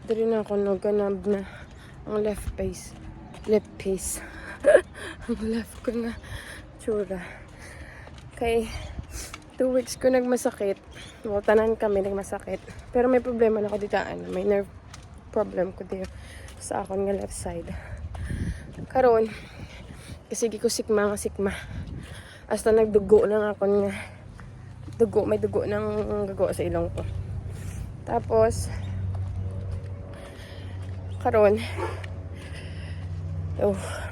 Dari na ako naganab na ang left face. Left face. Ang left ko na tsura. Kay 2 weeks ko nagmasakit. Tanan kami nagmasakit. Pero may problema na ako dito. May nerve problem ko dito sa akon nga left side. Karon kasi ko sikma nga sikma. Hasta nagdugo na akon nga dugo, may dugo ng gago sa ilong ko. Tapos karon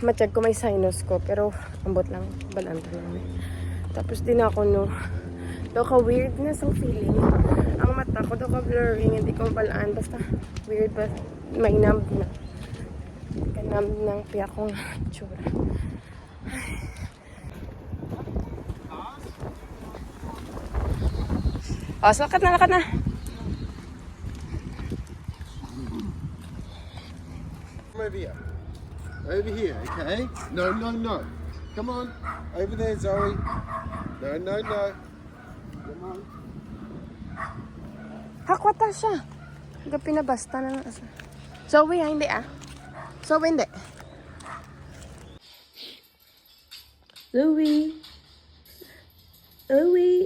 matiyag ko may sinus ko pero ambot lang balanta lang. Tapos din ako daw ka weird na sa feeling. Ang mata ko daw ka blurring, hindi ko balaan, basta weird ba may numb na. Kanam ng piya kong tsura. Lakad na. Over here. Over here, okay? No. Come on. Over there, Zoe. No. Come on. Hakwata siya. Hanggang pinabasta na lang. Zoe, hindi Zoe, hindi. Zoe.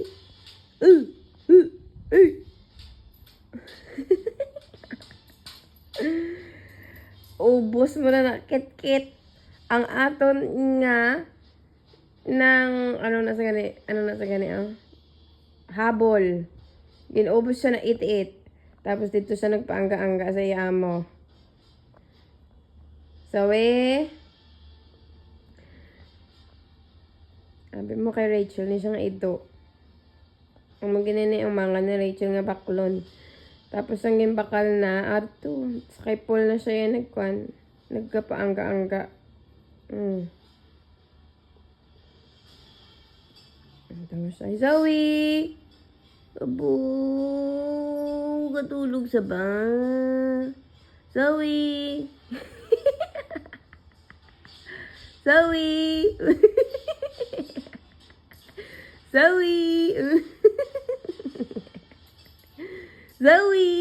Ubos mo na nakit-kit ang aton nga ng ano na sa gani ang habol. Ginubos siya na it-it. Tapos dito siya nagpaangga-angga sa iyamo. Sabi mo kay Rachel ni siya nga ito. Ang maginini ang mga ni Rachel nga baklon. Tapos ang gimbakal na ato. Sa kay Paul na siya yan nagkapaangga-angga. Tapos ay Zoe! Abo! Katulog sa ba? Zoe! Zoe! Zoe! Zoe!